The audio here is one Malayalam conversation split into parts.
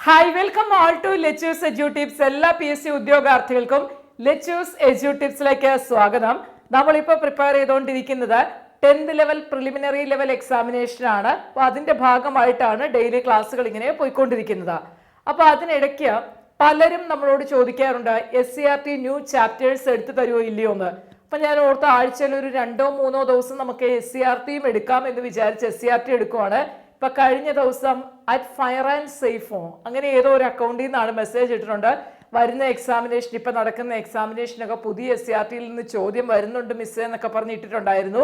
Hi, welcome all to Lettuce Edu Tips. എല്ലാ PSC ഉദ്യോഗാർത്ഥികൾക്കും ലെറ്റ്യൂസ് എഡ്യൂ ടിപ്സിലേക്ക് സ്വാഗതം. നമ്മളിപ്പോൾ പ്രിപ്പയർ ചെയ്തുകൊണ്ടിരിക്കുന്നത് 10th level preliminary level examination ആണ്. അപ്പോൾ അതിന്റെ ഭാഗമായിട്ടാണ് ഡെയിലി ക്ലാസ്സുകൾ ഇങ്ങനെ പോയിക്കൊണ്ടിരിക്കുന്നത്. അപ്പോൾ അതിനിടയ്ക്ക് പലരും നമ്മളോട് ചോദിക്കാറുണ്ട്, SCERT ന്യൂ ചാപ്റ്റേഴ്സ് എടുത്തു തരുമോ ഇല്ലയോ എന്ന്. അപ്പം ഞാൻ ഓർത്ത ആഴ്ചയിൽ ഒരു 2-3 ദിവസം നമുക്ക് SCERTയും എടുക്കാം എന്ന് വിചാരിച്ച് SCERT എടുക്കുവാണ്. ഇപ്പൊ കഴിഞ്ഞ ദിവസം @ഫയർ ആൻഡ് സേഫോ അങ്ങനെ ഏതോ ഒരു അക്കൗണ്ടിൽ നിന്നാണ് മെസ്സേജ് ഇട്ടിട്ടുണ്ട്, വരുന്ന എക്സാമിനേഷൻ ഇപ്പൊ നടക്കുന്ന എക്സാമിനേഷനൊക്കെ പുതിയ SCERTയിൽ നിന്ന് ചോദ്യം വരുന്നുണ്ട് മിസ് എന്നൊക്കെ പറഞ്ഞ് ഇട്ടിട്ടുണ്ടായിരുന്നു.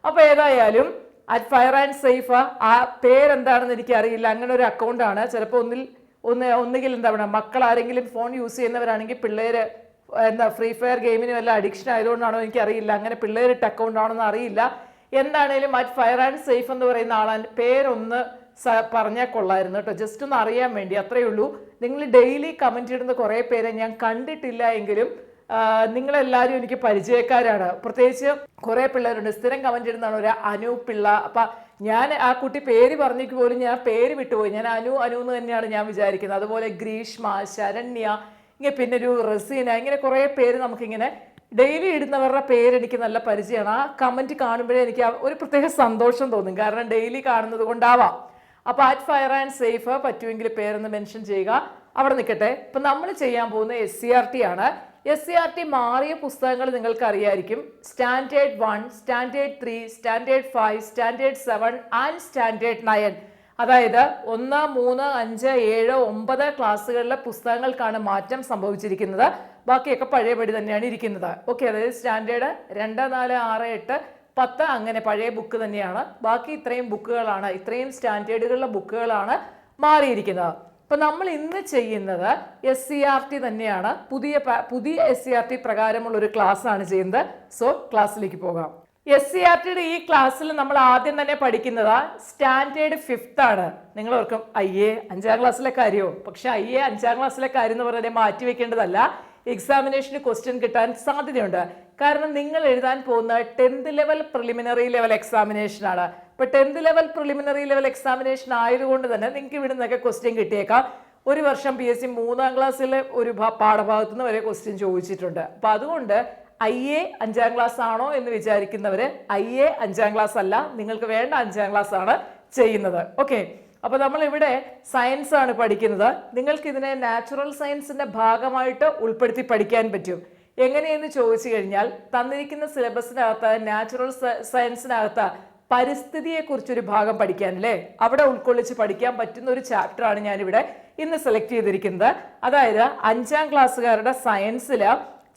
അപ്പൊ ഏതായാലും @ഫയർ ആൻഡ് സേഫ് ആ പേരെന്താണെന്ന് എനിക്ക് അറിയില്ല, അങ്ങനെ ഒരു അക്കൗണ്ടാണ്. ചിലപ്പോൾ ഒന്നുകിൽ എന്താ പറയുക, മക്കൾ ആരെങ്കിലും ഫോൺ യൂസ് ചെയ്യുന്നവരാണെങ്കിൽ പിള്ളേര് എന്താ ഫ്രീ ഫയർ ഗെയിമിന് വല്ല അഡിക്ഷൻ ആയതുകൊണ്ടാണോ എനിക്കറിയില്ല, അങ്ങനെ പിള്ളേരിട്ട അക്കൗണ്ട് ആണെന്ന് അറിയില്ല. എന്താണേലും @ഫയർ ആൻഡ് സേഫ് എന്ന് പറയുന്ന ആളാണ്. പേരൊന്ന് പറഞ്ഞാൽ കൊള്ളായിരുന്നു കേട്ടോ, ജസ്റ്റ് ഒന്ന് അറിയാൻ വേണ്ടി, അത്രയേ ഉള്ളൂ. നിങ്ങൾ ഡെയിലി കമന്റ് ഇടുന്ന കുറേ പേരെ ഞാൻ കണ്ടിട്ടില്ല എങ്കിലും നിങ്ങളെല്ലാവരും എനിക്ക് പരിചയക്കാരാണ്. പ്രത്യേകിച്ച് കുറേ പിള്ളേരുണ്ട് സ്ഥിരം കമന്റ് ഇടുന്നതാണ്, ഒരു അനു പിള്ള. അപ്പം ഞാൻ ആ കുട്ടി പേര് പറഞ്ഞേക്ക് പോലും ഞാൻ പേര് വിട്ടുപോയി, ഞാൻ അനു എന്ന് തന്നെയാണ് ഞാൻ വിചാരിക്കുന്നത്. അതുപോലെ ഗ്രീഷ്മ, ശരണ്യ, ഇങ്ങനെ പിന്നെ ഒരു റസീന, ഇങ്ങനെ കുറേ പേര് നമുക്കിങ്ങനെ ഡെയിലി ഇടുന്നവരുടെ പേര് എനിക്ക് നല്ല പരിചയമാണ്. ആ കമന്റ് കാണുമ്പോഴേ എനിക്ക് ഒരു പ്രത്യേക സന്തോഷം തോന്നും, കാരണം ഡെയിലി കാണുന്നത് കൊണ്ടാവാം. അപ്പോൾ @ഫയർ ആൻഡ് സേഫ് പറ്റുമെങ്കിൽ പേരൊന്ന് മെൻഷൻ ചെയ്യുക. അവിടെ നിൽക്കട്ടെ. ഇപ്പം നമ്മൾ ചെയ്യാൻ പോകുന്ന SCERT ആണ്. SCERT മാറിയ പുസ്തകങ്ങൾ നിങ്ങൾക്ക് അറിയായിരിക്കും. Standard 1, standard 3, standard 5, standard 7 and standard 9. അതായത് 1, 3, 5, 7, 9 ക്ലാസ്സുകളിലെ പുസ്തകങ്ങൾക്കാണ് മാറ്റം സംഭവിച്ചിരിക്കുന്നത്. ബാക്കിയൊക്കെ പഴയപടി തന്നെയാണ് ഇരിക്കുന്നത്. ഓക്കെ, അതായത് സ്റ്റാൻഡേർഡ് 2, 4, 6, 8, 10 അങ്ങനെ പഴയ ബുക്ക് തന്നെയാണ്. ബാക്കി ഇത്രയും ബുക്കുകളാണ്, ഇത്രയും സ്റ്റാൻഡേർഡുകളിലെ ബുക്കുകളാണ് മാറിയിരിക്കുന്നത്. ഇപ്പൊ നമ്മൾ ഇന്ന് ചെയ്യുന്നത് SCERT തന്നെയാണ്. പുതിയ SCERT പ്രകാരമുള്ള ഒരു ക്ലാസ് ആണ് ചെയ്യുന്നത്. സോ ക്ലാസ്സിലേക്ക് പോകാം. SCERTയുടെ ഈ ക്ലാസ്സിൽ നമ്മൾ ആദ്യം തന്നെ പഠിക്കുന്നത് സ്റ്റാൻഡേർഡ് 5th ആണ്. നിങ്ങൾ ഓർക്കും അയ്യേ 5ാം ക്ലാസ്സിലെ കാര്യമോ, പക്ഷെ അയ്യേ 5ാം ക്ലാസ്സിലെ കാര്യം എന്ന് പറയുന്നത് മാറ്റി വെക്കേണ്ടതല്ല. എക്സാമിനേഷന് ക്വസ്റ്റ്യൻ കിട്ടാൻ സാധ്യതയുണ്ട്. കാരണം നിങ്ങൾ എഴുതാൻ പോകുന്ന 10th level preliminary level examination ആണ്. ഇപ്പൊ 10th level preliminary level examination ആയതുകൊണ്ട് തന്നെ നിങ്ങൾക്ക് ഇവിടെ നിന്നൊക്കെ ക്വസ്റ്റ്യൻ കിട്ടിയേക്കാം. ഒരു വർഷം PSC 3ാം ക്ലാസ്സിലെ ഒരു പാഠഭാഗത്തു നിന്ന് വരെ ക്വസ്റ്റ്യൻ ചോദിച്ചിട്ടുണ്ട്. അപ്പൊ അതുകൊണ്ട് IA 5ാം ക്ലാസ് ആണോ എന്ന് വിചാരിക്കുന്നവര് IA 5ാം ക്ലാസ് അല്ല, നിങ്ങൾക്ക് വേണ്ട 5ാം ക്ലാസ് ആണ് ചെയ്യുന്നത്. ഓക്കെ, അപ്പൊ നമ്മൾ ഇവിടെ സയൻസ് ആണ് പഠിക്കുന്നത്. നിങ്ങൾക്ക് ഇതിനെ നാച്ചുറൽ സയൻസിന്റെ ഭാഗമായിട്ട് ഉൾപ്പെടുത്തി പഠിക്കാൻ പറ്റും. എങ്ങനെയെന്ന് ചോദിച്ചു കഴിഞ്ഞാൽ തന്നിരിക്കുന്ന സിലബസിനകത്ത് നാച്ചുറൽ സയൻസിനകത്ത് പരിസ്ഥിതിയെ കുറിച്ചൊരു ഭാഗം പഠിക്കാൻ അല്ലേ, അവിടെ ഉൾക്കൊള്ളിച്ച് പഠിക്കാൻ പറ്റുന്ന ഒരു ചാപ്റ്റർ ആണ് ഞാനിവിടെ ഇന്ന് സെലക്ട് ചെയ്തിരിക്കുന്നത്. അതായത് 5ാം ക്ലാസ്സുകാരുടെ സയൻസില്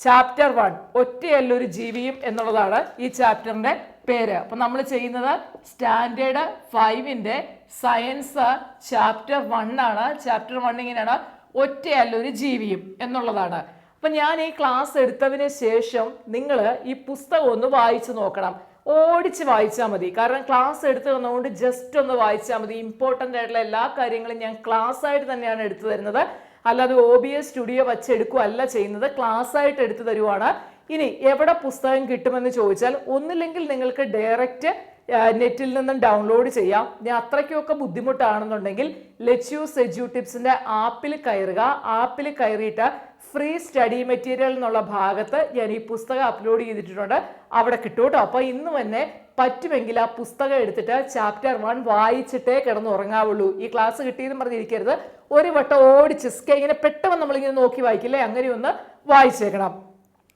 ചാപ്റ്റർ 1 ഒറ്റയല്ലൊരു ജീവിയും എന്നുള്ളതാണ് ഈ ചാപ്റ്ററിന്റെ പേര്. അപ്പൊ നമ്മൾ ചെയ്യുന്നത് സ്റ്റാൻഡേർഡ് 5ന്റെ സയൻസ് ചാപ്റ്റർ 1 ആണ്. ചാപ്റ്റർ 1 ഇങ്ങനെയാണ്, ഒറ്റയല്ലൊരു ജീവിയും എന്നുള്ളതാണ്. അപ്പൊ ഞാൻ ഈ ക്ലാസ് എടുത്തതിന് ശേഷം നിങ്ങൾ ഈ പുസ്തകം ഒന്ന് വായിച്ചു നോക്കണം. ഓടിച്ച് വായിച്ചാൽ മതി, കാരണം ക്ലാസ് എടുത്തു തന്നുകൊണ്ട് ജസ്റ്റ് ഒന്ന് വായിച്ചാൽ മതി. ഇമ്പോർട്ടൻ്റ് ആയിട്ടുള്ള എല്ലാ കാര്യങ്ങളും ഞാൻ ക്ലാസ് ആയിട്ട് തന്നെയാണ് എടുത്തു തരുന്നത്, അല്ലാതെ OBS സ്റ്റുഡിയോ വച്ചെടുക്കുകയല്ല ചെയ്യുന്നത്, ക്ലാസ് ആയിട്ട് എടുത്തു തരുവാണ്. ഇനി എവിടെ പുസ്തകം കിട്ടുമെന്ന് ചോദിച്ചാൽ ഒന്നില്ലെങ്കിൽ നിങ്ങൾക്ക് ഡയറക്റ്റ് നെറ്റിൽ നിന്നും ഡൗൺലോഡ് ചെയ്യാം. ഞാൻ അത്രയ്ക്കൊക്കെ ബുദ്ധിമുട്ടാണെന്നുണ്ടെങ്കിൽ ലെറ്റ്യൂസ് എഡ്യൂ ടിപ്സിന്റെ ആപ്പിൽ കയറുക. ആപ്പിൽ കയറിയിട്ട് ഫ്രീ സ്റ്റഡി മെറ്റീരിയൽ എന്നുള്ള ഭാഗത്ത് ഞാൻ ഈ പുസ്തകം അപ്ലോഡ് ചെയ്തിട്ടുണ്ട്, അവിടെ കിട്ടും കേട്ടോ. അപ്പൊ ഇന്ന് തന്നെ പറ്റുമെങ്കിൽ ആ പുസ്തകം എടുത്തിട്ട് ചാപ്റ്റർ 1 വായിച്ചിട്ടേ കിടന്ന് ഉറങ്ങാവുള്ളൂ. ഈ ക്ലാസ് കിട്ടിയെന്ന് പറഞ്ഞിരിക്കരുത്, ഒരു വട്ടം ഓടിച്ച് ഇങ്ങനെ പെട്ടെന്ന് നമ്മളിങ്ങനെ നോക്കി വായിക്കില്ലേ, അങ്ങനെ ഒന്ന് വായിച്ചേക്കണം.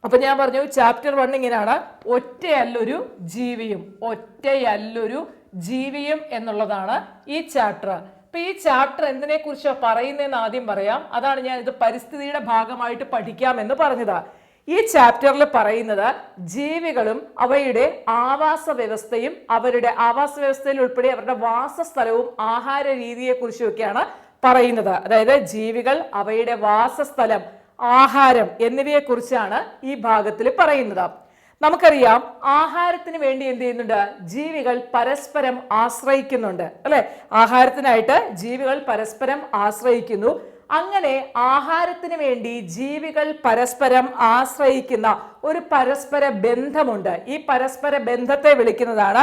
അപ്പൊ ഞാൻ പറഞ്ഞു ചാപ്റ്റർ 1 ഇങ്ങനെയാണ്, ഒറ്റയല്ലൊരു ജീവിയും. ഒറ്റയല്ലൊരു ജീവിയും എന്നുള്ളതാണ് ഈ ചാപ്റ്റർ. അപ്പൊ ഈ ചാപ്റ്റർ എന്തിനെ കുറിച്ചാണ് പറയുന്നതെന്ന് ആദ്യം പറയാം. അതാണ് ഞാൻ ഇത് പരിസ്ഥിതിയുടെ ഭാഗമായിട്ട് പഠിക്കാമെന്ന് പറഞ്ഞത്. ഈ ചാപ്റ്ററിൽ പറയുന്നത് ജീവികളും അവയുടെ ആവാസ വ്യവസ്ഥയും, അവരുടെ ആവാസ വ്യവസ്ഥയിൽ ഉൾപ്പെടെ അവരുടെ വാസസ്ഥലവും ആഹാര രീതിയെ കുറിച്ചുമൊക്കെയാണ് പറയുന്നത്. അതായത് ജീവികൾ, അവയുടെ വാസസ്ഥലം, ആഹാരം എന്നിവയെ കുറിച്ചാണ് ഈ ഭാഗത്തിൽ പറയുന്നത്. നമുക്കറിയാം ആഹാരത്തിന് വേണ്ടി എന്ത് ചെയ്യുന്നുണ്ട്, ജീവികൾ പരസ്പരം ആശ്രയിക്കുന്നുണ്ട് അല്ലെ. ആഹാരത്തിനായിട്ട് ജീവികൾ പരസ്പരം ആശ്രയിക്കുന്നു. അങ്ങനെ ആഹാരത്തിന് വേണ്ടി ജീവികൾ പരസ്പരം ആശ്രയിക്കുന്ന ഒരു പരസ്പര ബന്ധമുണ്ട്. ഈ പരസ്പര ബന്ധത്തെ വിളിക്കുന്നതാണ്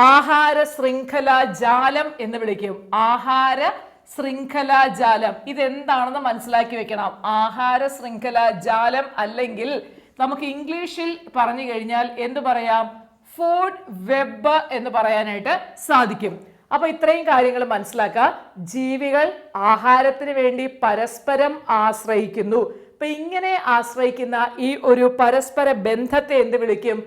ആഹാര ശൃംഖല ജാലം എന്ന് വിളിക്കും. ആഹാര ശൃംഖലാജാലം ഇതെന്താണെന്ന് മനസ്സിലാക്കി വെക്കണം. ആഹാര ശൃംഖലാജാലം അല്ലെങ്കിൽ നമുക്ക് ഇംഗ്ലീഷിൽ പറഞ്ഞു കഴിഞ്ഞാൽ എന്ത് പറയാം? ഫുഡ് വെബ് എന്ന് പറയാനായിട്ട് സാധിക്കും. അപ്പൊ ഇത്രയും കാര്യങ്ങൾ മനസ്സിലാക്കുക. ജീവികൾ ആഹാരത്തിന് വേണ്ടി പരസ്പരം ആശ്രയിക്കുന്നു. അപ്പൊ ഇങ്ങനെ ആശ്രയിക്കുന്ന ഈ ഒരു പരസ്പര ബന്ധത്തെ എന്ത് വിളിക്കും?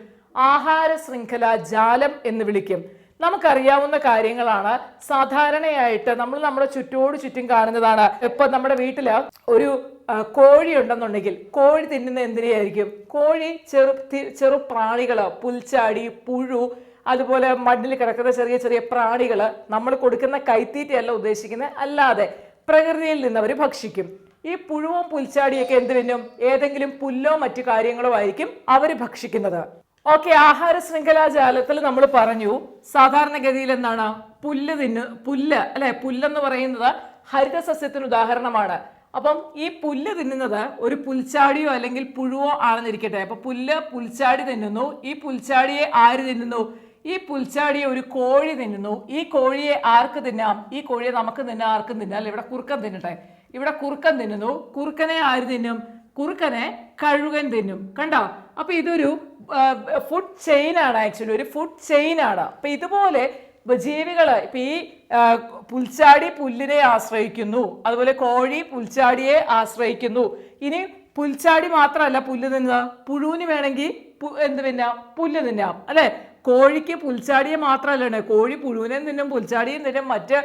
ആഹാര ശൃംഖലാജാലം എന്ന് വിളിക്കും. നമുക്കറിയാവുന്ന കാര്യങ്ങളാണ്. സാധാരണയായിട്ട് നമ്മൾ നമ്മുടെ ചുറ്റും കാണുന്നതാണ്. ഇപ്പൊ നമ്മുടെ വീട്ടില് ഒരു കോഴി ഉണ്ടെന്നുണ്ടെങ്കിൽ കോഴി തിന്നുന്ന എന്തിനെയായിരിക്കും? കോഴി ചെറു പ്രാണികള്, പുൽച്ചാടി, പുഴു, അതുപോലെ മണ്ണിൽ കിടക്കുന്ന ചെറിയ ചെറിയ പ്രാണികള് നമ്മൾ കൊടുക്കുന്ന കൈത്തീറ്റയല്ല ഉദ്ദേശിക്കുന്നത്, അല്ലാതെ പ്രകൃതിയിൽ നിന്ന് അവർ ഭക്ഷിക്കും. ഈ പുഴുവും പുൽച്ചാടിയൊക്കെ എന്ത് തിന്നും? ഏതെങ്കിലും പുല്ലോ മറ്റു കാര്യങ്ങളോ ആയിരിക്കും അവർ ഭക്ഷിക്കുന്നത്. ഓക്കെ, ആഹാര ശൃംഖലാജാലത്തിൽ നമ്മൾ പറഞ്ഞു സാധാരണഗതിയിൽ എന്താണ്? പുല്ല് അല്ലെ? പുല്ലെന്ന് പറയുന്നത് ഹരിതസസ്യത്തിന് ഉദാഹരണമാണ്. അപ്പം ഈ പുല്ല് തിന്നുന്നത് ഒരു പുൽച്ചാടിയോ അല്ലെങ്കിൽ പുഴുവോ ആണെന്നിരിക്കട്ടെ. അപ്പൊ പുല്ല് പുൽച്ചാടി തിന്നുന്നു. ഈ പുൽച്ചാടിയെ ആര് തിന്നുന്നു? ഈ പുൽച്ചാടിയെ ഒരു കോഴി തിന്നുന്നു. ഈ കോഴിയെ ആർക്ക് തിന്നാം? ഈ കോഴിയെ നമുക്ക് തിന്നാം, ആർക്കും തിന്നാം. അല്ലെ, ഇവിടെ കുറുക്കൻ തിന്നട്ടെ. ഇവിടെ കുറുക്കൻ തിന്നുന്നു. കുറുക്കനെ ആര് തിന്നും? കുറുക്കനെ കഴുകൻ തിന്നും. കണ്ടോ? അപ്പൊ ഇതൊരു ഫുഡ് ചെയിൻ ആണ്. ആക്ച്വലി ഒരു ഫുഡ് ചെയിൻ ആണ്. അപ്പൊ ഇതുപോലെ ജീവികള് ഇപ്പൊ ഈ പുൽച്ചാടി പുല്ലിനെ ആശ്രയിക്കുന്നു, അതുപോലെ കോഴി പുൽച്ചാടിയെ ആശ്രയിക്കുന്നു. ഇനി പുൽച്ചാടി മാത്രമല്ല പുല്ല് തിന്നുക, പുഴുവിന് വേണമെങ്കിൽ എന്ത് തിന്നാം? പുല്ല് തിന്നാം, അല്ലെ? കോഴിക്ക് പുൽച്ചാടിയെ മാത്രമല്ല, കോഴി പുഴുവിനെ തിന്നും, പുൽച്ചാടിയും തിന്നും, മറ്റ്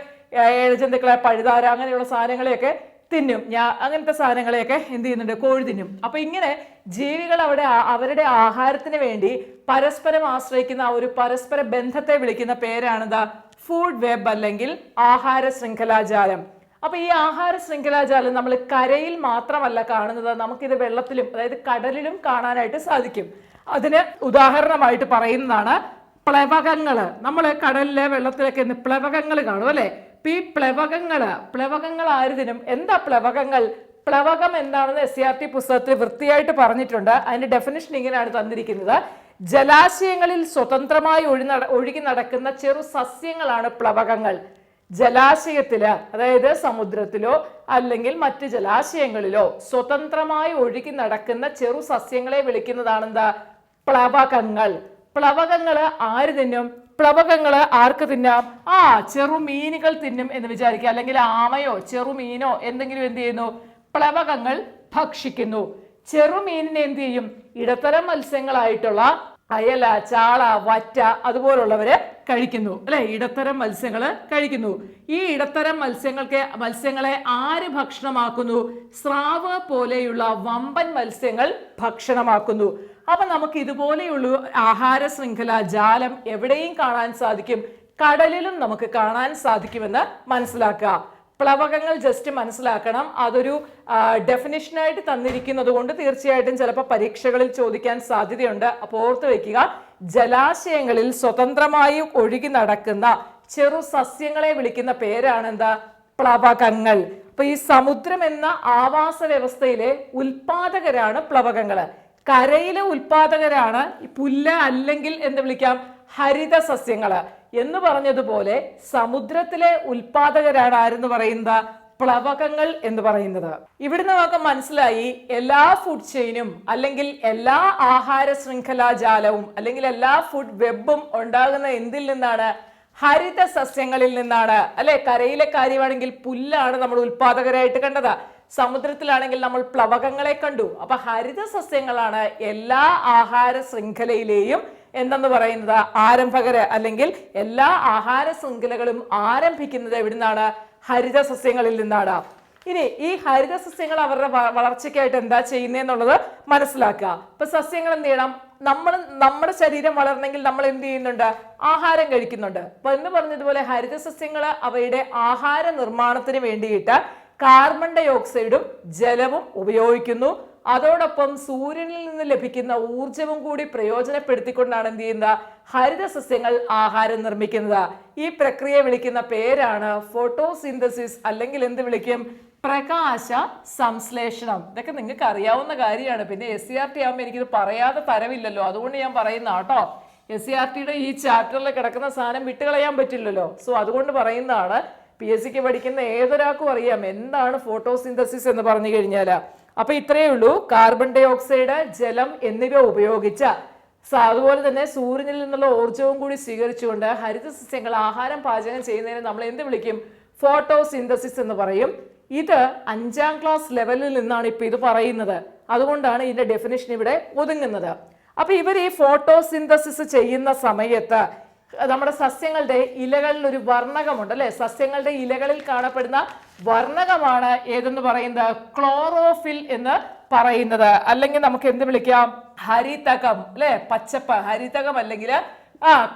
ഇഴജന്തുക്കളെ, പഴുതാര അങ്ങനെയുള്ള സാധനങ്ങളെയൊക്കെ തിന്നും. അങ്ങനത്തെ സാധനങ്ങളെയൊക്കെ എന്ത് ചെയ്യുന്നുണ്ട്? കോഴി തിന്നും. അപ്പൊ ഇങ്ങനെ ജീവികൾ അവരുടെ ആഹാരത്തിന് വേണ്ടി പരസ്പരം ആശ്രയിക്കുന്ന ആ ഒരു പരസ്പര ബന്ധത്തെ വിളിക്കുന്ന പേരാണിതാ ഫുഡ് വെബ് അല്ലെങ്കിൽ ആഹാര ശൃംഖലാജാലം. അപ്പൊ ഈ ആഹാര ശൃംഖലാജാലം നമ്മൾ കരയിൽ മാത്രമല്ല കാണുന്നത്, നമുക്കിത് വെള്ളത്തിലും അതായത് കടലിലും കാണാനായിട്ട് സാധിക്കും. അതിന് ഉദാഹരണമായിട്ട് പറയുന്നതാണ് പ്ലവകങ്ങള്. നമ്മൾ കടലിലെ വെള്ളത്തിലൊക്കെ പ്ലവകങ്ങൾ കാണും, അല്ലെ? ഈ പ്ലവകങ്ങൾ ആര് തിന്നും? എന്താ പ്ലവകങ്ങൾ? പ്ലവകം എന്താണെന്ന് SCERT പുസ്തകത്തിൽ വൃത്തിയായിട്ട് പറഞ്ഞിട്ടുണ്ട്. അതിന്റെ ഡെഫിനിഷൻ ഇങ്ങനെയാണ് തന്നിരിക്കുന്നത്: ജലാശയങ്ങളിൽ സ്വതന്ത്രമായി ഒഴുകി നടക്കുന്ന ചെറു സസ്യങ്ങളാണ് പ്ലവകങ്ങൾ. ജലാശയത്തില്, അതായത് സമുദ്രത്തിലോ അല്ലെങ്കിൽ മറ്റ് ജലാശയങ്ങളിലോ സ്വതന്ത്രമായി ഒഴുകി നടക്കുന്ന ചെറു സസ്യങ്ങളെ വിളിക്കുന്നതാണ് എന്താ? പ്ലവകങ്ങൾ. പ്ലവകങ്ങള് ആര് തിന്നും? പ്ലവകങ്ങള് ആർക്ക് തിന്നാം? ചെറുമീനുകൾ തിന്നും എന്ന് വിചാരിക്കുക. അല്ലെങ്കിൽ ആമയോ ചെറുമീനോ എന്തെങ്കിലും എന്ത് ചെയ്യുന്നു? പ്ലവകങ്ങൾ ഭക്ഷിക്കുന്നു. ചെറുമീനിനെ എന്ത് ചെയ്യും? ഇടത്തരം മത്സ്യങ്ങളായിട്ടുള്ള അയല, ചാള, വറ്റ അതുപോലുള്ളവര് കഴിക്കുന്നു, അല്ലെ? ഇടത്തരം മത്സ്യങ്ങള് കഴിക്കുന്നു. ഈ ഇടത്തരം മത്സ്യങ്ങളെ ആര് ഭക്ഷണമാക്കുന്നു? സ്രാവ് പോലെയുള്ള വമ്പൻ മത്സ്യങ്ങൾ ഭക്ഷണമാക്കുന്നു. അപ്പൊ നമുക്ക് ഇതുപോലെയുള്ള ആഹാര ശൃംഖലാജാലം എവിടെയും കാണാൻ സാധിക്കും, കടലിലും നമുക്ക് കാണാൻ സാധിക്കുമെന്ന് മനസ്സിലാക്കുക. പ്ലവകങ്ങൾ ജസ്റ്റ് മനസ്സിലാക്കണം. അതൊരു ഡെഫിനിഷനായിട്ട് തന്നിരിക്കുന്നത് കൊണ്ട് തീർച്ചയായിട്ടും ചിലപ്പോൾ പരീക്ഷകളിൽ ചോദിക്കാൻ സാധ്യതയുണ്ട്. അപ്പോൾ ഓർത്ത് വെക്കുക, ജലാശയങ്ങളിൽ സ്വതന്ത്രമായി ഒഴുകി നടക്കുന്ന ചെറു സസ്യങ്ങളെ വിളിക്കുന്ന പേരാണ് എന്താ? പ്ലവകങ്ങൾ. അപ്പൊ ഈ സമുദ്രം എന്ന ആവാസ വ്യവസ്ഥയിലെ ഉൽപാദകരാണ് പ്ലവകങ്ങള്. കരയിലെ ഉൽപാദകരാണ് പുല്ല് അല്ലെങ്കിൽ എന്ത് വിളിക്കാം? ഹരിത സസ്യങ്ങള്. എന്ന് പറഞ്ഞതുപോലെ സമുദ്രത്തിലെ ഉൽപാദകരാണ് ആരെന്ന് പറയുന്നത്? പ്ലവകങ്ങൾ എന്ന് പറയുന്നത്. ഇവിടുന്ന് നമുക്ക് മനസ്സിലായി എല്ലാ ഫുഡ് ചെയിനും അല്ലെങ്കിൽ എല്ലാ ആഹാര ശൃംഖലാജാലവും അല്ലെങ്കിൽ എല്ലാ ഫുഡ് വെബും ഉണ്ടാകുന്ന എന്തിൽ നിന്നാണ്? ഹരിത സസ്യങ്ങളിൽ നിന്നാണ്, അല്ലെ? കരയിലെ കാര്യമാണെങ്കിൽ പുല്ലാണ് നമ്മൾ ഉൽപാദകരായിട്ട് കണ്ടത്. സമുദ്രത്തിലാണെങ്കിൽ നമ്മൾ പ്ലവകങ്ങളെ കണ്ടു. അപ്പൊ ഹരിത സസ്യങ്ങളാണ് എല്ലാ ആഹാര ശൃംഖലയിലെയും എന്തെന്ന് പറയുന്നത്? ആരംഭകര്. അല്ലെങ്കിൽ എല്ലാ ആഹാര ശൃംഖലകളും ആരംഭിക്കുന്നത് എവിടുന്നാണ്? ഹരിത സസ്യങ്ങളിൽ നിന്നാണ്. ഇനി ഈ ഹരിത സസ്യങ്ങൾ അവരുടെ വളർച്ചയ്ക്കായിട്ട് എന്താ ചെയ്യുന്നതെന്നുള്ളത് മനസ്സിലാക്കുക. ഇപ്പൊ സസ്യങ്ങൾ എന്ത് ചെയ്യണം? നമ്മുടെ ശരീരം വളരണമെങ്കിൽ നമ്മൾ എന്ത് ചെയ്യുന്നുണ്ട്? ആഹാരം കഴിക്കുന്നുണ്ട്. അപ്പൊ എന്ന് പറഞ്ഞതുപോലെ ഹരിത സസ്യങ്ങൾ അവയുടെ ആഹാര നിർമ്മാണത്തിന് വേണ്ടിയിട്ട് കാർബൺ ഡൈ ഓക്സൈഡും ജലവും ഉപയോഗിക്കുന്നു. അതോടൊപ്പം സൂര്യനിൽ നിന്ന് ലഭിക്കുന്ന ഊർജവും കൂടി പ്രയോജനപ്പെടുത്തിക്കൊണ്ടാണ് എന്ത് ചെയ്യുന്നത്? ഹരിത സസ്യങ്ങൾ ആഹാരം നിർമ്മിക്കുന്നത്. ഈ പ്രക്രിയയെ വിളിക്കുന്ന പേരാണ് ഫോട്ടോസിന്തസിസ്, അല്ലെങ്കിൽ എന്ത് വിളിക്കും? പ്രകാശ സംശ്ലേഷണം. ഇതൊക്കെ നിങ്ങൾക്ക് അറിയാവുന്ന കാര്യമാണ്. പിന്നെ SCERT ആകുമ്പോൾ എനിക്കിത് പറയാതെ തരവില്ലല്ലോ, അതുകൊണ്ട് ഞാൻ പറയുന്ന കേട്ടോ. SCERTയുടെ ഈ ചാപ്റ്ററിൽ കിടക്കുന്ന സാധനം വിട്ടുകളയാൻ പറ്റില്ലല്ലോ. സോ അതുകൊണ്ട് പറയുന്നതാണ്. PSCക്ക് പഠിക്കുന്ന ഏതൊരാൾക്കും അറിയാം എന്താണ് ഫോട്ടോസിന്തസിസ് എന്ന് പറഞ്ഞു കഴിഞ്ഞാൽ. അപ്പൊ ഇത്രയേ ഉള്ളൂ. കാർബൺ ഡൈ ഓക്സൈഡ്, ജലം എന്നിവ ഉപയോഗിച്ച അതുപോലെ തന്നെ സൂര്യനിൽ നിന്നുള്ള ഊർജവും കൂടി സ്വീകരിച്ചുകൊണ്ട് ഹരിത സസ്യങ്ങൾ ആഹാരം പാചകം ചെയ്യുന്നതിന് നമ്മൾ എന്ത് വിളിക്കും? ഫോട്ടോസിന്തസിസ് എന്ന് പറയും. ഇത് 5ാം ക്ലാസ് ലെവലിൽ നിന്നാണ് ഇപ്പൊ ഇത് പറയുന്നത്. അതുകൊണ്ടാണ് ഇതിന്റെ ഡെഫിനിഷൻ ഇവിടെ ഒതുങ്ങുന്നത്. അപ്പൊ ഇവർ ഈ ഫോട്ടോസിന്തസിസ് ചെയ്യുന്ന സമയത്ത് നമ്മുടെ സസ്യങ്ങളുടെ ഇലകളിൽ ഒരു വർണ്ണകമുണ്ട് അല്ലെ. സസ്യങ്ങളുടെ ഇലകളിൽ കാണപ്പെടുന്ന വർണ്ണകമാണ് ഏതെന്ന് പറയുന്നത്? ക്ലോറോഫിൽ എന്ന് പറയുന്നത്. അല്ലെങ്കിൽ നമുക്ക് എന്ത് വിളിക്കാം? ഹരിതകം അല്ലെ, പച്ചപ്പ്. ഹരിതകം അല്ലെങ്കിൽ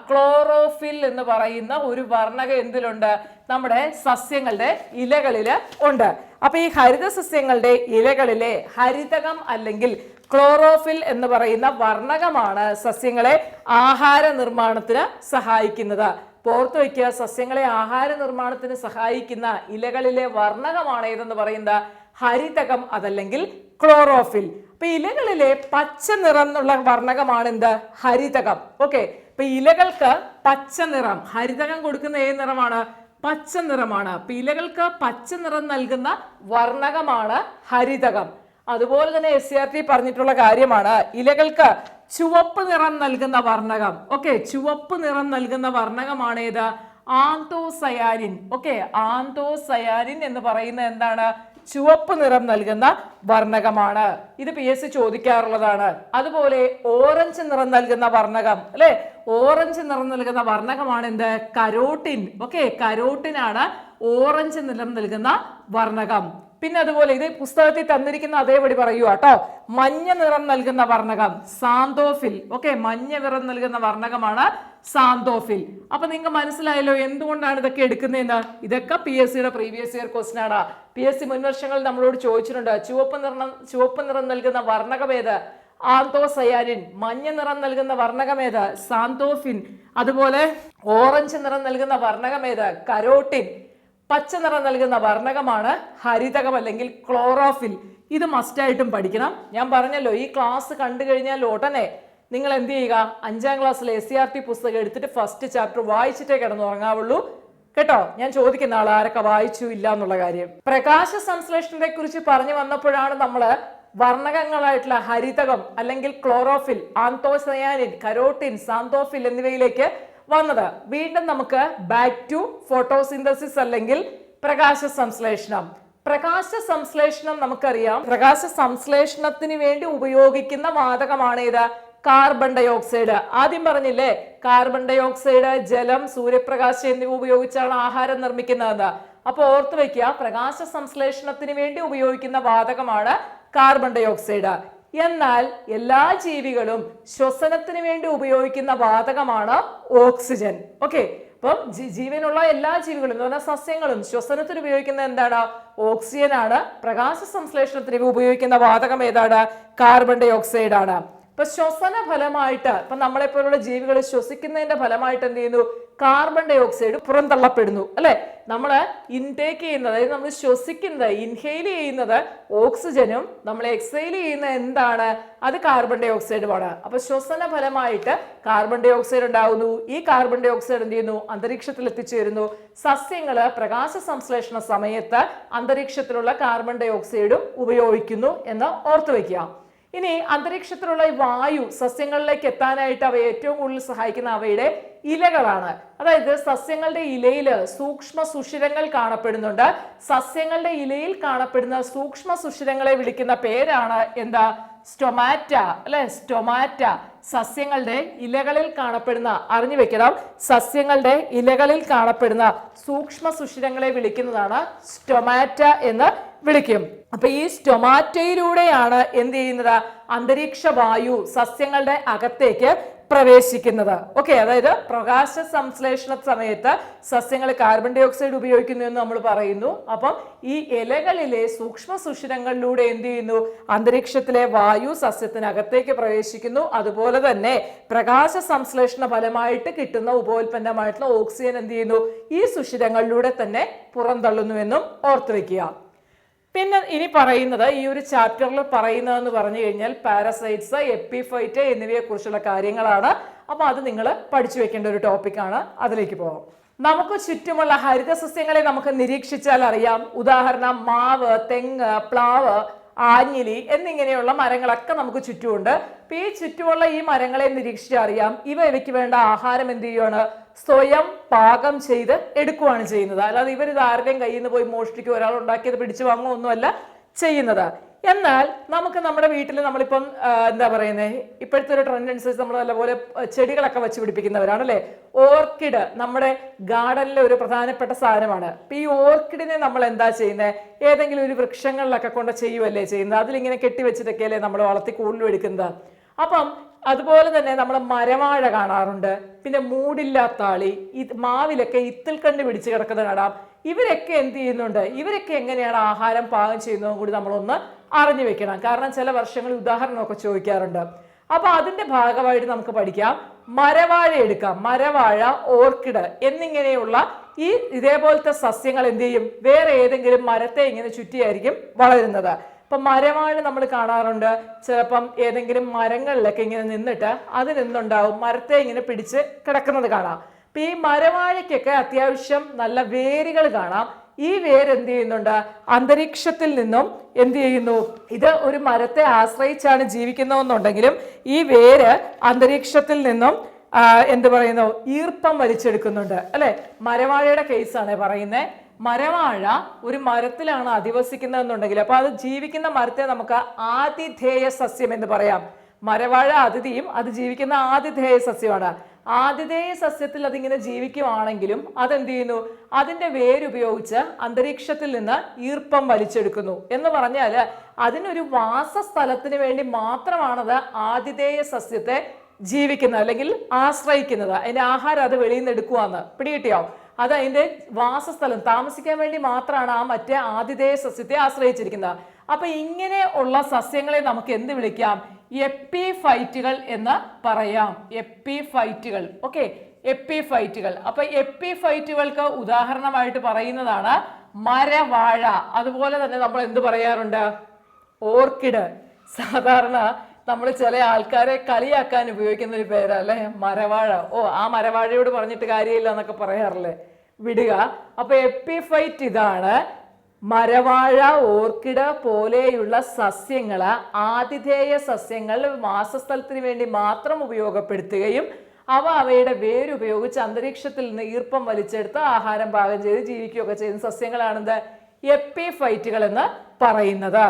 ക്ലോറോഫിൽ എന്ന് പറയുന്ന ഒരു വർണ്ണകം എന്തിലുണ്ട്? നമ്മുടെ സസ്യങ്ങളുടെ ഇലകളില് ഉണ്ട്. അപ്പൊ ഈ ഹരിത സസ്യങ്ങളുടെ ഇലകളിലെ ഹരിതകം അല്ലെങ്കിൽ ക്ലോറോഫിൽ എന്ന് പറയുന്ന വർണ്ണകമാണ് സസ്യങ്ങളെ ആഹാര നിർമ്മാണത്തിന് സഹായിക്കുന്നത്. ഓർത്തു വയ്ക്കുക, സസ്യങ്ങളെ ആഹാര നിർമ്മാണത്തിന് സഹായിക്കുന്ന ഇലകളിലെ വർണ്ണകമാണ് ഏതെന്ന് പറയുന്നത്? ഹരിതകം അതല്ലെങ്കിൽ ക്ലോറോഫിൽ. അപ്പൊ ഇലകളിലെ പച്ച നിറം എന്നുള്ള വർണ്ണകമാണ് എന്ത്? ഹരിതകം. ഓക്കെ, അപ്പൊ ഇലകൾക്ക് പച്ച നിറം, ഹരിതകം കൊടുക്കുന്ന ഏത് നിറമാണ്? പച്ച നിറമാണ്. അപ്പൊ ഇലകൾക്ക് പച്ച നിറം നൽകുന്ന വർണ്ണകമാണ് ഹരിതകം. അതുപോലെ തന്നെ SCERT പറഞ്ഞിട്ടുള്ള കാര്യമാണ് ഇലകൾക്ക് ചുവപ്പ് നിറം നൽകുന്ന വർണ്ണകം. ഓക്കെ, ചുവപ്പ് നിറം നൽകുന്ന വർണ്ണകമാണ് ഏത്? ആന്തോസയാനിൻ. ഓക്കെ, ആന്തോസയാനിൻ എന്ന് പറയുന്ന എന്താണ്? ചുവപ്പ് നിറം നൽകുന്ന വർണ്ണകമാണ്. ഇത് PSC ചോദിക്കാറുള്ളതാണ്. അതുപോലെ ഓറഞ്ച് നിറം നൽകുന്ന വർണ്ണകം അല്ലെ, ഓറഞ്ച് നിറം നൽകുന്ന വർണ്ണകമാണ് എന്ത്? കരോട്ടിൻ. ഓക്കെ, കരോട്ടിൻ ആണ് ഓറഞ്ച് നിറം നൽകുന്ന വർണ്ണകം. പിന്നെ അതുപോലെ ഇത് പുസ്തകത്തിൽ തന്നിരിക്കുന്ന അതേപടി പറയൂ കേട്ടോ. മഞ്ഞ നിറം നൽകുന്ന വർണ്ണകം സാന്തോഫിൽ. ഓക്കെ, മഞ്ഞ നിറം നൽകുന്ന വർണ്ണകമാണ് സാന്തോഫിൽ. അപ്പൊ നിങ്ങൾക്ക് മനസ്സിലായല്ലോ എന്തുകൊണ്ടാണ് ഇതൊക്കെ എടുക്കുന്നതെന്ന്. ഇതൊക്കെ PSCയുടെ പ്രീവിയസ് ഇയർ ക്വസ്റ്റ്യൻ ആണ്. PSC മുൻവർഷങ്ങളിൽ നമ്മളോട് ചോദിച്ചിട്ടുണ്ട് ചുവപ്പ് നിറം നൽകുന്ന വർണ്ണകമേത്? ആന്തോസയാനിൻ. മഞ്ഞ നിറം നൽകുന്ന വർണ്ണകമേത്? സാന്തോഫിൻ. അതുപോലെ ഓറഞ്ച് നിറം നൽകുന്ന വർണ്ണകമേത്? കരോട്ടിൻ. പച്ച നിറം നൽകുന്ന വർണ്ണകമാണ് ഹരിതകം അല്ലെങ്കിൽ ക്ലോറോഫിൽ. ഇത് മസ്റ്റായിട്ടും പഠിക്കണം. ഞാൻ പറഞ്ഞല്ലോ ഈ ക്ലാസ് കണ്ടു കഴിഞ്ഞാൽ ഉടനെ നിങ്ങൾ എന്ത് ചെയ്യുക? 5ാം ക്ലാസ്സിലെ SCERT പുസ്തകം എടുത്തിട്ട് ഫസ്റ്റ് ചാപ്റ്റർ വായിച്ചിട്ടേ കിടന്നുറങ്ങാവുള്ളൂ കേട്ടോ. ഞാൻ ചോദിക്കുന്ന ആൾ ആരൊക്കെ വായിച്ചു ഇല്ല എന്നുള്ള കാര്യം. പ്രകാശ സംശ്ലേഷണത്തെ കുറിച്ച് പറഞ്ഞു വന്നപ്പോഴാണ് നമ്മള് വർണ്ണകങ്ങളായിട്ടുള്ള ഹരിതകം അല്ലെങ്കിൽ ക്ലോറോഫിൽ, ആന്തോസയാനിൻ, കരോട്ടിൻ, സാന്തോഫിൽ എന്നിവയിലേക്ക് വന്നത്. വീണ്ടും നമുക്ക് ബാക്ക് ടു ഫോട്ടോസിന്തസിസ് അല്ലെങ്കിൽ പ്രകാശ സംശ്ലേഷണം. പ്രകാശ സംശ്ലേഷണം നമുക്കറിയാം. പ്രകാശ സംശ്ലേഷണത്തിന് വേണ്ടി ഉപയോഗിക്കുന്ന വാതകമാണ് ഏത്? Carbon dioxide. ആദ്യം പറഞ്ഞില്ലേ കാർബൺ ഡൈ ഓക്സൈഡ്, ജലം, സൂര്യപ്രകാശം എന്നിവ ഉപയോഗിച്ചാണ് ആഹാരം നിർമ്മിക്കുന്നത്. അപ്പൊ ഓർത്തു വെക്കുക, പ്രകാശ സംശ്ലേഷണത്തിന് വേണ്ടി ഉപയോഗിക്കുന്ന വാതകമാണ് കാർബൺ ഡൈ ഓക്സൈഡ്. എന്നാൽ എല്ലാ ജീവികളും ശ്വസനത്തിന് വേണ്ടി ഉപയോഗിക്കുന്ന വാതകമാണ് ഓക്സിജൻ. ഓക്കെ, അപ്പം ജീവനുള്ള എല്ലാ ജീവികളും എന്ന് പറഞ്ഞാൽ സസ്യങ്ങളും ശ്വസനത്തിന് ഉപയോഗിക്കുന്ന എന്താണ്? ഓക്സിജൻ ആണ്. പ്രകാശ സംശ്ലേഷണത്തിന് ഉപയോഗിക്കുന്ന വാതകം ഏതാണ്? കാർബൺ ഡൈ ഓക്സൈഡ് ആണ്. ഇപ്പൊ ശ്വസന ഫലമായിട്ട് ഇപ്പൊ നമ്മളെപ്പോലുള്ള ജീവികൾ ശ്വസിക്കുന്നതിന്റെ ഫലമായിട്ട് എന്ത് ചെയ്യുന്നു? കാർബൺ ഡൈ ഓക്സൈഡ് പുറന്തള്ളപ്പെടുന്നു അല്ലെ. നമ്മൾ ഇൻടേക്ക് ചെയ്യുന്നത്, അതായത് നമ്മൾ ശ്വസിക്കുന്നത്, ഇൻഹെയിൽ ചെയ്യുന്നത് ഓക്സിജനും നമ്മൾ എക്സെയിൽ ചെയ്യുന്ന എന്താണ്? അത് കാർബൺ ഡൈ ഓക്സൈഡുമാണ്. അപ്പൊ ശ്വസന ഫലമായിട്ട് കാർബൺ ഡൈ ഓക്സൈഡ് ഉണ്ടാകുന്നു. ഈ കാർബൺ ഡൈ ഓക്സൈഡ് എന്ത് ചെയ്യുന്നു? അന്തരീക്ഷത്തിൽ എത്തിച്ചേരുന്നു. സസ്യങ്ങള് പ്രകാശ സംശ്ലേഷണ സമയത്ത് അന്തരീക്ഷത്തിലുള്ള കാർബൺ ഡൈ ഓക്സൈഡും ഉപയോഗിക്കുന്നു എന്ന് ഓർത്തു വെക്കുക. ഇനി അന്തരീക്ഷത്തിലുള്ള ഈ വായു സസ്യങ്ങളിലേക്ക് എത്താനായിട്ട് അവയെ ഏറ്റവും കൂടുതൽ സഹായിക്കുന്ന അവയുടെ ഇലകളാണ്. അതായത് സസ്യങ്ങളുടെ ഇലയില് സൂക്ഷ്മ സുഷിരങ്ങൾ കാണപ്പെടുന്നുണ്ട്. സസ്യങ്ങളുടെ ഇലയിൽ കാണപ്പെടുന്ന സൂക്ഷ്മ സുഷിരങ്ങളെ വിളിക്കുന്ന പേരാണ് എന്താ? സ്റ്റൊമാറ്റ അല്ലെ, സ്റ്റൊമാറ്റ. സസ്യങ്ങളുടെ ഇലകളിൽ കാണപ്പെടുന്ന, അറിഞ്ഞു വെക്കണം, സസ്യങ്ങളുടെ ഇലകളിൽ കാണപ്പെടുന്ന സൂക്ഷ്മ സുഷിരങ്ങളെ വിളിക്കുന്നതാണ് സ്റ്റൊമാറ്റ എന്ന് വിളിക്കും. അപ്പൊ ഈ സ്റ്റൊമാറ്റയിലൂടെയാണ് എന്ത് ചെയ്യുന്നത്? അന്തരീക്ഷ വായു സസ്യങ്ങളുടെ അകത്തേക്ക് പ്രവേശിക്കുന്നത്. ഓക്കെ, അതായത് പ്രകാശ സംശ്ലേഷണ സമയത്ത് സസ്യങ്ങൾ കാർബൺ ഡൈ ഓക്സൈഡ് ഉപയോഗിക്കുന്നു എന്ന് നമ്മൾ പറയുന്നു. അപ്പം ഈ ഇലകളിലെ സൂക്ഷ്മ സുഷിരങ്ങളിലൂടെ എന്ത് ചെയ്യുന്നു? അന്തരീക്ഷത്തിലെ വായു സസ്യത്തിനകത്തേക്ക് പ്രവേശിക്കുന്നു. അതുപോലെ തന്നെ പ്രകാശ സംശ്ലേഷണ ഫലമായിട്ട് കിട്ടുന്ന ഉപോൽപ്പന്നമായിട്ടുള്ള ഓക്സിജൻ എന്ത് ചെയ്യുന്നു? ഈ സുഷിരങ്ങളിലൂടെ തന്നെ പുറന്തള്ളുന്നുവെന്നും ഓർത്തു വെക്കുക. പിന്നെ ഇനി പറയുന്നത്, ഈ ഒരു ചാപ്റ്ററിൽ പറയുന്നതെന്ന് പറഞ്ഞു കഴിഞ്ഞാൽ പാരസൈറ്റ്സ്, എപ്പിഫൈറ്റ് എന്നിവയെ കുറിച്ചുള്ള കാര്യങ്ങളാണ്. അപ്പൊ അത് നിങ്ങൾ പഠിച്ചു വെക്കേണ്ട ഒരു ടോപ്പിക്കാണ്. അതിലേക്ക് പോകാം. നമുക്ക് ചുറ്റുമുള്ള ഹരിതസസ്യങ്ങളെ നമുക്ക് നിരീക്ഷിച്ചാൽ അറിയാം. ഉദാഹരണം മാവ്, തെങ്ങ്, പ്ലാവ്, ആഞ്ഞിലി എന്നിങ്ങനെയുള്ള മരങ്ങളൊക്കെ നമുക്ക് ചുറ്റുമുണ്ട്. അപ്പൊ ഈ ചുറ്റുമുള്ള ഈ മരങ്ങളെ നിരീക്ഷിച്ചാൽ അറിയാം ഇവയ്ക്ക് വേണ്ട ആഹാരം എന്ത് ചെയ്യുകയാണ്? സ്വയം പാകം ചെയ്ത് എടുക്കുകയാണ് ചെയ്യുന്നത്. അല്ലാതെ ഇവരിത് ആരുടെയും കയ്യിൽ നിന്ന് പോയി മോഷ്ടിക്കുക, ഒരാൾ ഉണ്ടാക്കിയത് പിടിച്ചു വാങ്ങുകയൊന്നുമല്ല ചെയ്യുന്നത്. എന്നാൽ നമുക്ക് നമ്മുടെ വീട്ടിൽ നമ്മളിപ്പം എന്താ പറയുന്നത്, ഇപ്പോഴത്തെ ഒരു ട്രെൻഡ് അനുസരിച്ച് നമ്മൾ നല്ലപോലെ ചെടികളൊക്കെ വെച്ച് പിടിപ്പിക്കുന്നവരാണ് അല്ലേ. ഓർക്കിഡ് നമ്മുടെ ഗാർഡനിലെ ഒരു പ്രധാനപ്പെട്ട സാധനമാണ്. അപ്പൊ ഈ ഓർക്കിഡിനെ നമ്മൾ എന്താ ചെയ്യുന്നത്? ഏതെങ്കിലും ഒരു വൃക്ഷങ്ങളിലൊക്കെ കൊണ്ട് ചെയ്യുമല്ലേ ചെയ്യുന്നത്. അതിലിങ്ങനെ കെട്ടിവെച്ചിട്ടൊക്കെയല്ലേ നമ്മൾ വളർത്തി കൂടുതലും എടുക്കുന്നത്. അപ്പം അതുപോലെ തന്നെ നമ്മൾ മരവാഴ കാണാറുണ്ട്. പിന്നെ മൂടില്ലാത്താളി, മാവിലൊക്കെ ഇത്തിൽ കണ്ട് പിടിച്ച് കിടക്കുന്നത് കാണാം. ഇവരൊക്കെ എന്ത് ചെയ്യുന്നുണ്ട്? ഇവരൊക്കെ എങ്ങനെയാണ് ആഹാരം പാകം ചെയ്യുന്നതും കൂടി നമ്മളൊന്ന് അറിഞ്ഞു വെക്കണം. കാരണം ചില വർഷങ്ങളിൽ ഉദാഹരണമൊക്കെ ചോദിക്കാറുണ്ട്. അപ്പൊ അതിന്റെ ഭാഗമായിട്ട് നമുക്ക് പഠിക്കാം. മരവാഴ എടുക്കാം. മരവാഴ, ഓർക്കിഡ് എന്നിങ്ങനെയുള്ള ഇതേപോലത്തെ സസ്യങ്ങൾ എന്ത് ചെയ്യും? വേറെ ഏതെങ്കിലും മരത്തെ ഇങ്ങനെ ചുറ്റിയായിരിക്കും വളരുന്നത്. ഇപ്പൊ മരവാഴ നമ്മൾ കാണാറുണ്ട്. ചിലപ്പം ഏതെങ്കിലും മരങ്ങളിലൊക്കെ ഇങ്ങനെ നിന്നിട്ട് അതിനെന്തുണ്ടാവും? മരത്തെ ഇങ്ങനെ പിടിച്ച് കിടക്കുന്നത് കാണാം. അപ്പൊ ഈ മരവാഴയ്ക്കൊക്കെ അത്യാവശ്യം നല്ല വേരുകൾ കാണാം. ഈ വേര് എന്ത് ചെയ്യുന്നുണ്ട്? അന്തരീക്ഷത്തിൽ നിന്നും എന്ത് ചെയ്യുന്നു? ഇത് ഒരു മരത്തെ ആശ്രയിച്ചാണ് ജീവിക്കുന്നതെന്നുണ്ടെങ്കിലും ഈ വേര് അന്തരീക്ഷത്തിൽ നിന്നും എന്ത് പറയുന്നു? ഈർപ്പം വലിച്ചെടുക്കുന്നുണ്ട് അല്ലെ. മരവാഴയുടെ കേസാണ് പറയുന്നത്. മരവാഴ ഒരു മരത്തിലാണ് അധിവസിക്കുന്നതെന്നുണ്ടെങ്കിൽ അപ്പൊ അത് ജീവിക്കുന്ന മരത്തെ നമുക്ക് ആതിഥേയ സസ്യം എന്ന് പറയാം. മരവാഴ അതിഥിയും അത് ജീവിക്കുന്ന ആതിഥേയ സസ്യമാണ്. ആതിഥേയ സസ്യത്തിൽ അതിങ്ങനെ ജീവിക്കുവാണെങ്കിലും അതെന്ത് ചെയ്യുന്നു? അതിന്റെ വേരുപയോഗിച്ച് അന്തരീക്ഷത്തിൽ നിന്ന് ഈർപ്പം വലിച്ചെടുക്കുന്നു എന്ന് പറഞ്ഞാൽ അതിനൊരു വാസസ്ഥലത്തിന് വേണ്ടി മാത്രമാണത് ആതിഥേയ സസ്യത്തെ ജീവിക്കുന്നത് അല്ലെങ്കിൽ ആശ്രയിക്കുന്നത്. അതിന്റെ ആഹാരം അത് വെളിയിൽ നിന്ന് എടുക്കുവാന്ന് പിടികിട്ടിയോ? അത് അതിന്റെ വാസസ്ഥലം താമസിക്കാൻ വേണ്ടി മാത്രമാണ് ആ മറ്റേ ആതിഥേയ സസ്യത്തെ ആശ്രയിച്ചിരിക്കുന്നത്. അപ്പൊ ഇങ്ങനെ ഉള്ള സസ്യങ്ങളെ നമുക്ക് എന്ത് വിളിക്കാം? എപ്പിഫൈറ്റുകൾ എന്ന് പറയാം. എപ്പിഫൈറ്റുകൾ. ഓക്കെ, എപ്പിഫൈറ്റുകൾ. അപ്പൊ എപ്പിഫൈറ്റുകൾക്ക് ഉദാഹരണമായിട്ട് പറയുന്നതാണ് മരവാഴ. അതുപോലെ തന്നെ നമ്മൾ എന്ത് പറയാറുണ്ട്? ഓർക്കിഡ്. സാധാരണ നമ്മൾ ചില ആൾക്കാരെ കളിയാക്കാൻ ഉപയോഗിക്കുന്ന ഒരു പേരല്ലേ മരവാഴ. ഓ, ആ മരവാഴയോട് പറഞ്ഞിട്ട് കാര്യമില്ല എന്നൊക്കെ പറയാറില്ലേ. വിടുക. അപ്പൊ എപ്പിഫൈറ്റ് ഇതാണ്. മരവാഴ, ഓർക്കിഡ് പോലെയുള്ള സസ്യങ്ങള് ആതിഥേയ സസ്യങ്ങൾ വാസസ്ഥലത്തിന് വേണ്ടി മാത്രം ഉപയോഗപ്പെടുത്തുകയും അവയുടെ വേരുപയോഗിച്ച് അന്തരീക്ഷത്തിൽ നിന്ന് ഈർപ്പം വലിച്ചെടുത്ത് ആഹാരം പാകം ചെയ്ത് ജീവിക്കുകയൊക്കെ ചെയ്യുന്ന സസ്യങ്ങളാണെന്ത്? എപ്പിഫൈറ്റുകൾ എന്ന് പറയുന്നത്.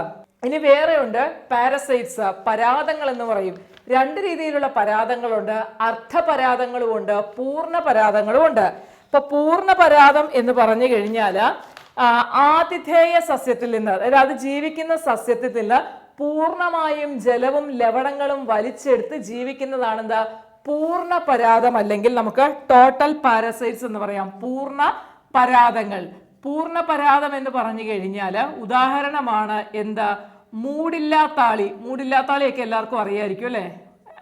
ഇനി വേറെ ഉണ്ട് പാരസൈറ്റ്സ്, പരാദങ്ങൾ എന്ന് പറയും. രണ്ട് രീതിയിലുള്ള പരാദങ്ങളുണ്ട്. അർദ്ധപരാദങ്ങളും ഉണ്ട്, പൂർണ്ണ പരാദങ്ങളും ഉണ്ട്. ഇപ്പൊ പൂർണ്ണ പരാദം എന്ന് പറഞ്ഞു കഴിഞ്ഞാൽ ആതിഥേയ സസ്യത്തിൽ നിന്ന്, അതായത് അത് ജീവിക്കുന്ന സസ്യത്തിൽ നിന്ന് പൂർണ്ണമായും ജലവും ലവണങ്ങളും വലിച്ചെടുത്ത് ജീവിക്കുന്നതാണ് എന്താ? പൂർണ്ണ പരാദം, അല്ലെങ്കിൽ നമുക്ക് ടോട്ടൽ പാരസൈറ്റ്സ് എന്ന് പറയാം. പൂർണ്ണ പരാദങ്ങൾ. പൂർണ്ണ പരാദം എന്ന് പറഞ്ഞു കഴിഞ്ഞാൽ ഉദാഹരണമാണ് എന്താ? മൂടില്ലാത്താളി. മൂടില്ലാത്താളിയൊക്കെ എല്ലാവർക്കും അറിയായിരിക്കും അല്ലെ.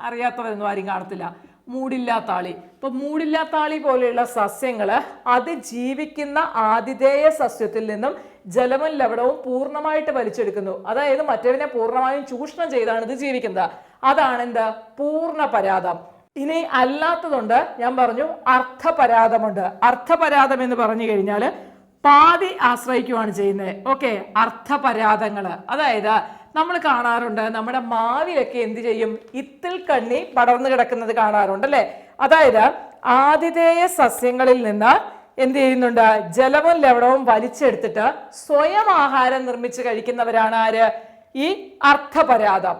അറിയാത്തവരൊന്നും ആരും കാണത്തില്ല. മൂടില്ലാത്താളി. ഇപ്പൊ മൂടില്ലാത്താളി പോലെയുള്ള സസ്യങ്ങള് അത് ജീവിക്കുന്ന ആതിഥേയ സസ്യത്തിൽ നിന്നും ജലവും ലവണവും പൂർണ്ണമായിട്ട് വലിച്ചെടുക്കുന്നു. അതായത് മറ്റവനെ പൂർണ്ണമായും ചൂഷണം ചെയ്താണ് ഇത് ജീവിക്കുന്നത്. അതാണ് എന്താ? പൂർണ്ണ പരാദം. ഇനി അല്ലാത്തതുണ്ട്. ഞാൻ പറഞ്ഞു അർദ്ധപരാദമുണ്ട്. അർദ്ധപരാദം എന്ന് പറഞ്ഞു കഴിഞ്ഞാൽ പാതി ആശ്രയിക്കുകയാണ് ചെയ്യുന്നത്. ഓക്കെ, അർദ്ധപരാദങ്ങള്. അതായത് നമ്മൾ കാണാറുണ്ട് നമ്മുടെ മാവിലൊക്കെ എന്ത് ചെയ്യും? ഇത്തിൽ കണ്ണി പടർന്നു കിടക്കുന്നത് കാണാറുണ്ട് അല്ലെ. അതായത് ആതിഥേയ സസ്യങ്ങളിൽ നിന്ന് എന്ത് ചെയ്യുന്നുണ്ട്? ജലവും ലവണവും വലിച്ചെടുത്തിട്ട് സ്വയം ആഹാരം നിർമ്മിച്ച് കഴിക്കുന്നവരാണ് ആര്? ഈ അർദ്ധപരാദം.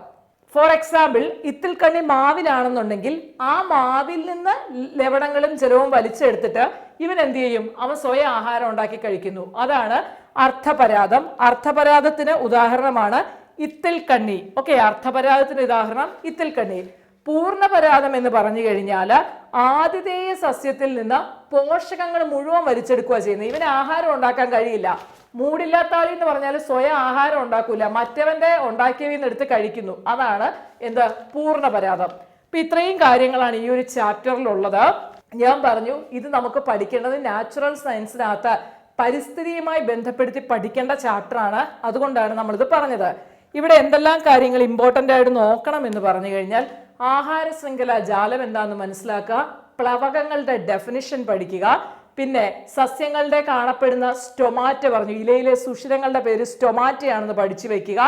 ഫോർ എക്സാമ്പിൾ, ഇത്തിൽ കണ്ണി മാവിലാണെന്നുണ്ടെങ്കിൽ ആ മാവിൽ നിന്ന് ലവണങ്ങളും ജലവും വലിച്ചെടുത്തിട്ട് ഇവൻ എന്ത് ചെയ്യും? അവൻ സ്വയം ആഹാരം ഉണ്ടാക്കി കഴിക്കുന്നു. അതാണ് അർദ്ധപരാദം. അർദ്ധപരാദത്തിന് ഉദാഹരണമാണ് ഇത്തിൽ കണ്ണി. ഓക്കെ, അർദ്ധപരാദത്തിന് ഉദാഹരണം ഇത്തിൽ കണ്ണി. പൂർണ്ണപരാദം എന്ന് പറഞ്ഞു കഴിഞ്ഞാൽ ആതിഥേയ സസ്യത്തിൽ നിന്ന് പോഷകങ്ങൾ മുഴുവൻ വലിച്ചെടുക്കുക ചെയ്യുന്നത്. ഇവന് ആഹാരം ഉണ്ടാക്കാൻ കഴിയില്ല. മൂടില്ലാത്താളി എന്ന് പറഞ്ഞാൽ സ്വയം ആഹാരം ഉണ്ടാക്കൂല, മറ്റവന്റെ ഉണ്ടാക്കിയവന്ന് എടുത്ത് കഴിക്കുന്നു. അതാണ് എന്താ? പൂർണ്ണപരാദം. അപ്പൊ ഇത്രയും കാര്യങ്ങളാണ് ഈ ഒരു ചാപ്റ്ററിലുള്ളത്. ഞാൻ പറഞ്ഞു ഇത് നമുക്ക് പഠിക്കേണ്ടത് നാച്ചുറൽ സയൻസിനകത്ത് പരിസ്ഥിതിയുമായി ബന്ധപ്പെടുത്തി പഠിക്കേണ്ട ചാപ്റ്ററാണ്. അതുകൊണ്ടാണ് നമ്മളിത് പറഞ്ഞത്. ഇവിടെ എന്തെല്ലാം കാര്യങ്ങൾ ഇമ്പോർട്ടൻ്റ് ആയിട്ട് നോക്കണം എന്ന് പറഞ്ഞു കഴിഞ്ഞാൽ ആഹാര ശൃംഖല ജാലം എന്താണെന്ന് മനസ്സിലാക്കുക, പ്ലവകങ്ങളുടെ ഡെഫിനിഷൻ പഠിക്കുക, പിന്നെ സസ്യങ്ങളുടെ കാണപ്പെടുന്ന സ്റ്റൊമാറ്റ പറഞ്ഞു, ഇലയിലെ സുഷിരങ്ങളുടെ പേര് സ്റ്റൊമാറ്റയാണെന്ന് പഠിച്ചു വെക്കുക.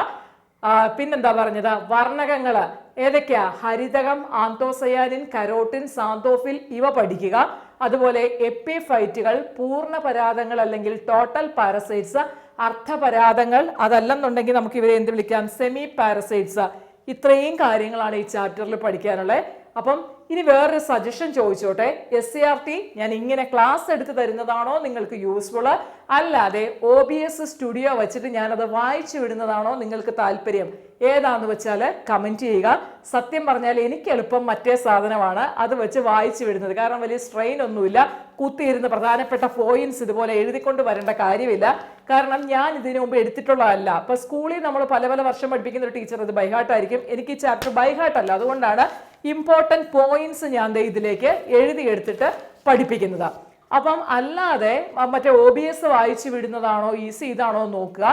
പിന്നെന്താ പറഞ്ഞത്, വർണ്ണകങ്ങള് ഏതൊക്കെയാ, ഹരിതകം, ആന്തോസയാനിൻ, കരോട്ടിൻ, സാന്തോഫിൽ, ഇവ പഠിക്കുക. അതുപോലെ എപ്പിഫൈറ്റുകൾ, പൂർണ്ണപരാതങ്ങൾ അല്ലെങ്കിൽ ടോട്ടൽ പാരസൈറ്റ്സ്, അർത്ഥപരാതങ്ങൾ, അതല്ലെന്നുണ്ടെങ്കിൽ നമുക്ക് ഇവരെ എന്ത് വിളിക്കാം, സെമി പാരസൈറ്റ്സ്. ഇത്രയും കാര്യങ്ങളാണ് ഈ ചാപ്റ്ററിൽ പഠിക്കാനുള്ളത്. അപ്പം ഇനി വേറൊരു സജഷൻ ചോദിച്ചോട്ടെ, SCERT ഞാൻ ഇങ്ങനെ ക്ലാസ് എടുത്ത് തരുന്നതാണോ നിങ്ങൾക്ക് യൂസ്ഫുൾ, അല്ലാതെ OBS സ്റ്റുഡിയോ വെച്ചിട്ട് ഞാനത് വായിച്ചു വിടുന്നതാണോ നിങ്ങൾക്ക് താല്പര്യം, ഏതാന്ന് വെച്ചാൽ കമന്റ് ചെയ്യുക. സത്യം പറഞ്ഞാൽ എനിക്ക് എളുപ്പം മറ്റേ സാധനമാണ്, അത് വെച്ച് വായിച്ചു വിടുന്നത്. കാരണം വലിയ സ്ട്രെയിൻ ഒന്നുമില്ല, കുത്തിയിരുന്ന് പ്രധാനപ്പെട്ട പോയിന്റ്സ് ഇതുപോലെ എഴുതിക്കൊണ്ട് വരേണ്ട കാര്യമില്ല. കാരണം ഞാൻ ഇതിനു മുമ്പ് എടുത്തിട്ടുള്ളതല്ല. അപ്പൊ സ്കൂളിൽ നമ്മൾ പല പല വർഷം പഠിപ്പിക്കുന്ന ഒരു ടീച്ചർ ഇത് ബൈഹാർട്ടായിരിക്കും, എനിക്ക് ഈ ചാപ്റ്റർ ബൈഹാർട്ടല്ല. അതുകൊണ്ടാണ് ഇമ്പോർട്ടൻറ്റ് പോയിന്റ്സ് ഞാൻ ഇതിലേക്ക് എഴുതിയെടുത്തിട്ട് പഠിപ്പിക്കുന്നത്. അപ്പം അല്ലാതെ മറ്റേ OBS വായിച്ചു വിടുന്നതാണോ ഈസി, ഇതാണോ നോക്കുക.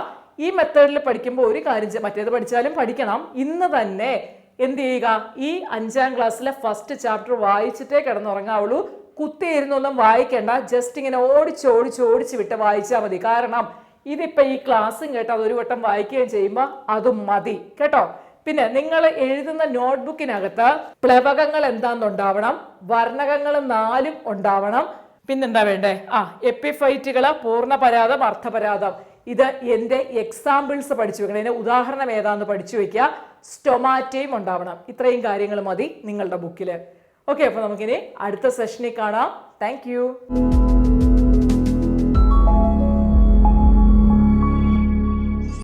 ഈ മെത്തേഡിൽ പഠിക്കുമ്പോൾ ഒരു കാര്യം, മറ്റേത് പഠിച്ചാലും പഠിക്കണം, ഇന്ന് തന്നെ എന്ത് ചെയ്യുക, ഈ 5ാം ക്ലാസ്സിലെ ഫസ്റ്റ് ചാപ്റ്റർ വായിച്ചിട്ടേ കിടന്നുറങ്ങാവുള്ളൂ. കുത്തിയിരുന്നൊന്നും വായിക്കേണ്ട, ജസ്റ്റ് ഇങ്ങനെ ഓടിച്ച് വിട്ട് വായിച്ചാൽ മതി. കാരണം ഇതിപ്പോ ഈ ക്ലാസ്സും കേട്ടോ അതൊരു വട്ടം വായിക്കുകയും ചെയ്യുമ്പോൾ അതും മതി കേട്ടോ. പിന്നെ നിങ്ങൾ എഴുതുന്ന നോട്ട്ബുക്കിനകത്ത് പ്ലവകങ്ങൾ എന്താണെന്നുണ്ടാവണം, വർണ്ണകങ്ങൾ 4 ഉണ്ടാവണം. പിന്നെന്താ വേണ്ടേ, എപ്പിഫൈറ്റുകള്, പൂർണ്ണപരാതം, അർത്ഥപരാതം. ഇത് എൻ്റെ എക്സാമ്പിൾസ് പഠിച്ചു വെക്കണം, ഇതിന്റെ ഉദാഹരണം ഏതാന്ന് പഠിച്ചു വെക്കുക. സ്റ്റൊമാറ്റയും ഉണ്ടാവണം. ഇത്രയും കാര്യങ്ങൾ മതി നിങ്ങളുടെ ബുക്കിൽ. ഓക്കെ, അപ്പൊ നമുക്കിനി അടുത്ത സെഷനിൽ കാണാം. Thank you.